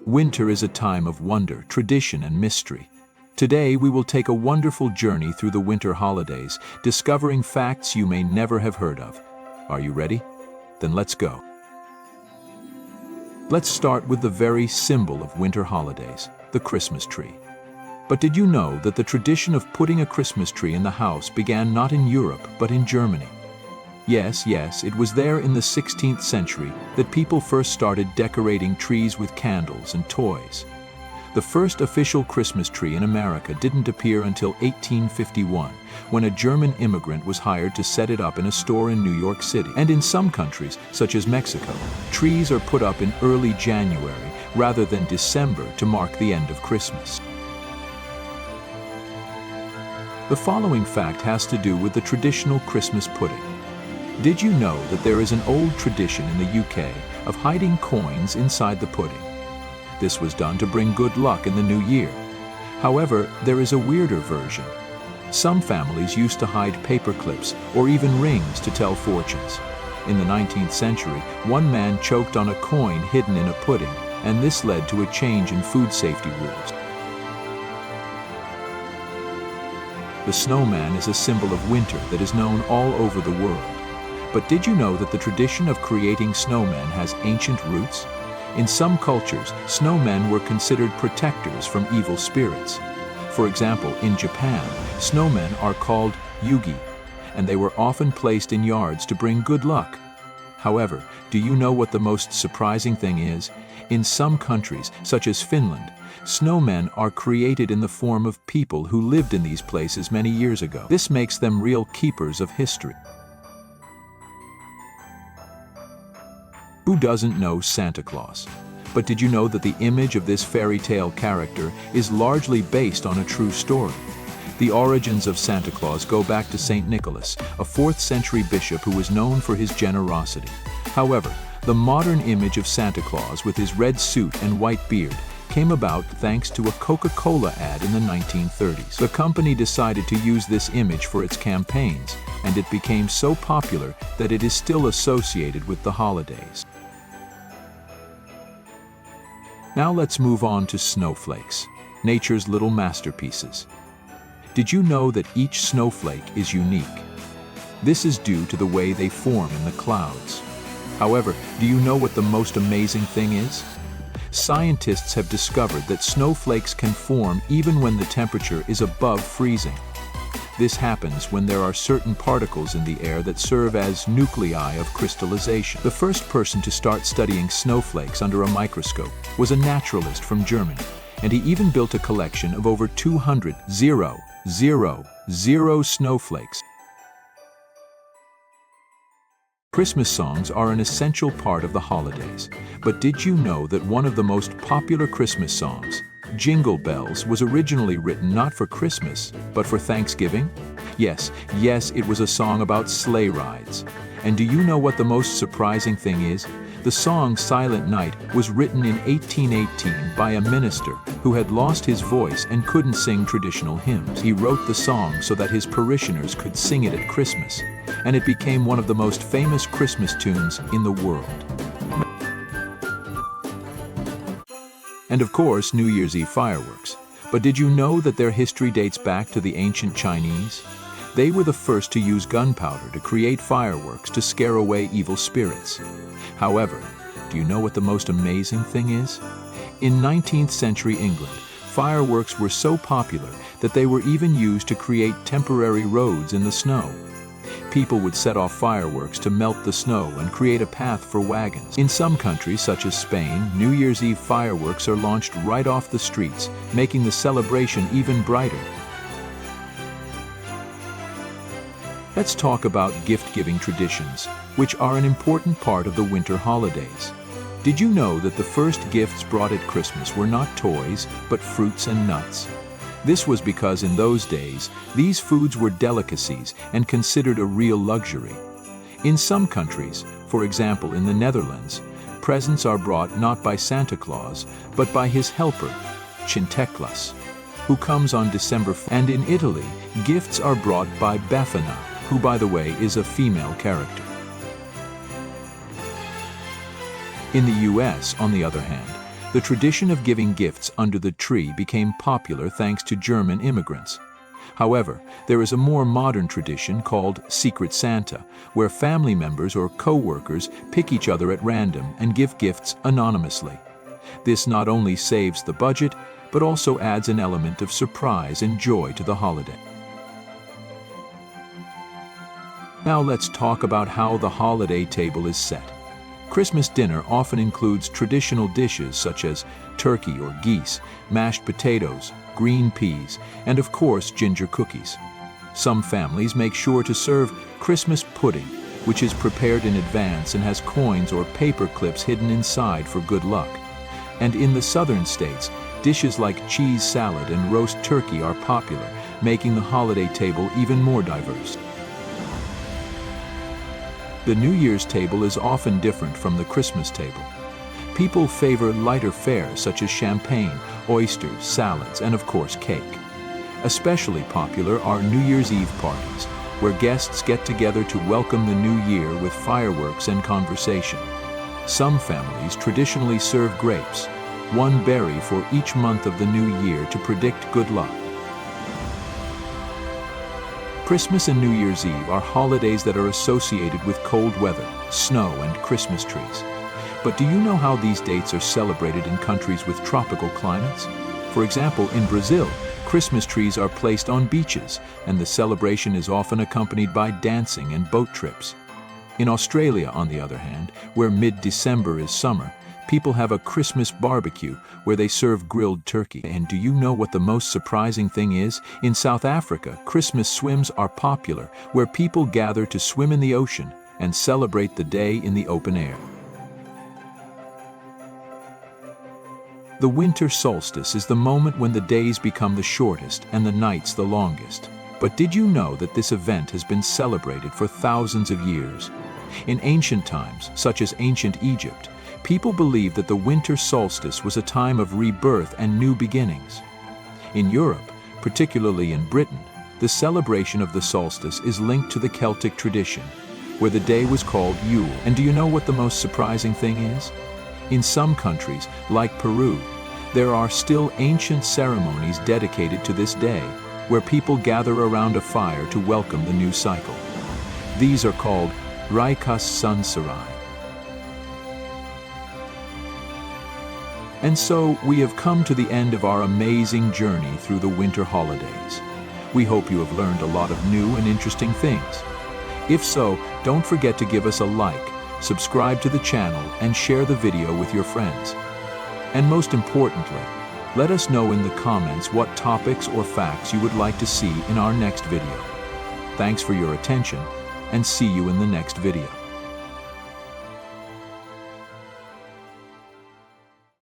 Winter is a time of wonder, tradition, and mystery. Today, we will take a wonderful journey through the winter holidays, discovering facts you may never have heard of. Are you ready? Then let's go. Let's start with the very symbol of winter holidays, the Christmas tree. But did you know that the tradition of putting a Christmas tree in the house began not in Europe, but in Germany? Yes, it was there in the 16th century that people first started decorating trees with candles and toys. The first official Christmas tree in America didn't appear until 1851, when a German immigrant was hired to set it up in a store in New York City. And in some countries, such as Mexico, trees are put up in early January rather than December to mark the end of Christmas. The following fact has to do with the traditional Christmas pudding. Did you know that there is an old tradition in the UK of hiding coins inside the pudding? This was done to bring good luck in the new year. However, there is a weirder version. Some families used to hide paper clips or even rings to tell fortunes. In the 19th century, one man choked on a coin hidden in a pudding, and this led to a change in food safety rules. The snowman is a symbol of winter that is known all over the world. But did you know that the tradition of creating snowmen has ancient roots? In some cultures, snowmen were considered protectors from evil spirits. For example, in Japan, snowmen are called yugi, and they were often placed in yards to bring good luck. However, do you know what the most surprising thing is? In some countries, such as Finland, snowmen are created in the form of people who lived in these places many years ago. This makes them real keepers of history. Who doesn't know Santa Claus? But did you know that the image of this fairy tale character is largely based on a true story? The origins of Santa Claus go back to Saint Nicholas, a 4th century bishop who was known for his generosity. However, the modern image of Santa Claus with his red suit and white beard came about thanks to a Coca-Cola ad in the 1930s. The company decided to use this image for its campaigns, and it became so popular that it is still associated with the holidays. Now let's move on to snowflakes, nature's little masterpieces. Did you know that each snowflake is unique? This is due to the way they form in the clouds. However, do you know what the most amazing thing is? Scientists have discovered that snowflakes can form even when the temperature is above freezing. This happens when there are certain particles in the air that serve as nuclei of crystallization. The first person to start studying snowflakes under a microscope was a naturalist from Germany, and he even built a collection of over 200 snowflakes. Christmas songs are an essential part of the holidays, but did you know that one of the most popular Christmas songs, Jingle Bells, was originally written not for Christmas, but for Thanksgiving? Yes, it was a song about sleigh rides. And do you know what the most surprising thing is? The song Silent Night was written in 1818 by a minister who had lost his voice and couldn't sing traditional hymns. He wrote the song so that his parishioners could sing it at Christmas, and it became one of the most famous Christmas tunes in the world. And of course, New Year's Eve fireworks. But did you know that their history dates back to the ancient Chinese? They were the first to use gunpowder to create fireworks to scare away evil spirits. However, do you know what the most amazing thing is? In 19th century England, fireworks were so popular that they were even used to create temporary roads in the snow. People would set off fireworks to melt the snow and create a path for wagons. In some countries, such as Spain, New Year's Eve fireworks are launched right off the streets, making the celebration even brighter. Let's talk about gift-giving traditions, which are an important part of the winter holidays. Did you know that the first gifts brought at Christmas were not toys, but fruits and nuts? This was because in those days, these foods were delicacies and considered a real luxury. In some countries, for example in the Netherlands, presents are brought not by Santa Claus, but by his helper, Sinterklaas, who comes on December 4th. And in Italy, gifts are brought by Befana, who by the way is a female character. In the US, on the other hand, The tradition of giving gifts under the tree became popular thanks to German immigrants. However, there is a more modern tradition called Secret Santa, where family members or co-workers pick each other at random and give gifts anonymously. This not only saves the budget, but also adds an element of surprise and joy to the holiday. Now let's talk about how the holiday table is set. Christmas dinner often includes traditional dishes such as turkey or geese, mashed potatoes, green peas, and of course ginger cookies. Some families make sure to serve Christmas pudding, which is prepared in advance and has coins or paper clips hidden inside for good luck. And in the southern states, dishes like cheese salad and roast turkey are popular, making the holiday table even more diverse. The New Year's table is often different from the Christmas table. People favor lighter fare such as champagne, oysters, salads, and of course cake. Especially popular are New Year's Eve parties, where guests get together to welcome the new year with fireworks and conversation. Some families traditionally serve grapes, one berry for each month of the new year to predict good luck. Christmas and New Year's Eve are holidays that are associated with cold weather, snow, and Christmas trees. But do you know how these dates are celebrated in countries with tropical climates? For example, in Brazil, Christmas trees are placed on beaches, and the celebration is often accompanied by dancing and boat trips. In Australia, on the other hand, where mid-December is summer, people have a Christmas barbecue where they serve grilled turkey. And do you know what the most surprising thing is? In South Africa, Christmas swims are popular, where people gather to swim in the ocean and celebrate the day in the open air. The winter solstice is the moment when the days become the shortest and the nights the longest. But did you know that this event has been celebrated for thousands of years? In ancient times, such as ancient Egypt, people believed that the winter solstice was a time of rebirth and new beginnings. In Europe, particularly in Britain, the celebration of the solstice is linked to the Celtic tradition, where the day was called Yule. And do you know what the most surprising thing is? In some countries, like Peru, there are still ancient ceremonies dedicated to this day, where people gather around a fire to welcome the new cycle. These are called Raikas Sunsarai. And so, we have come to the end of our amazing journey through the winter holidays. We hope you have learned a lot of new and interesting things. If so, don't forget to give us a like, subscribe to the channel, and share the video with your friends. And most importantly, let us know in the comments what topics or facts you would like to see in our next video. Thanks for your attention, and see you in the next video.